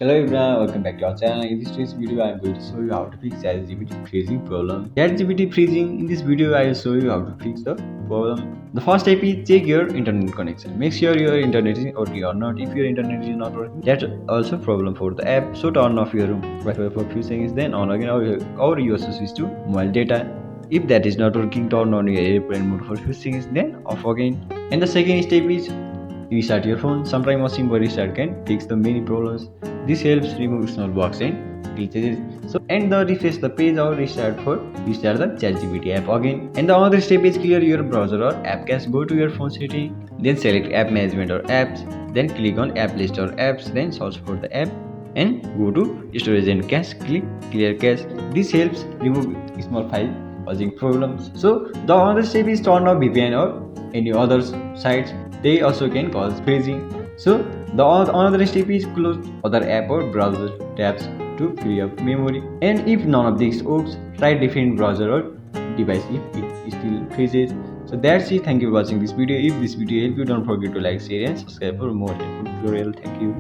Hello everyone, welcome back to our channel. In this today's video, I am going to show you how to fix ChatGPT freezing problem. ChatGPT freezing. In this video, I will show you how to fix the problem. The first step is check your internet connection. Make sure your internet is working or not. If your internet is not working, that's also a problem for the app. So turn off your Wi-Fi for a few seconds, then on again, or you also switch to mobile data. If that is not working, turn on your airplane mode for a few seconds, then off again. And the second step is restart your phone. Sometimes a simple restart can fix the many problems. This helps remove small bugs and glitches. So and the refresh the page or restart the ChatGPT app again. And the other step is clear your browser or app cache. Go to your phone setting, then select app management or apps, then click on app list or apps, then search for the app and go to storage and cache. Click clear cache. This helps remove small file causing problems. So the other step is turn off VPN or any other sites. They also can cause freezing. So the another step is close other app or browser tabs to free up memory. And if none of these works, try different browser or device if it still freezes. So that's it. Thank you for watching this video. If this video helped you, don't forget to like, share and subscribe for more helpful tutorial. Thank you.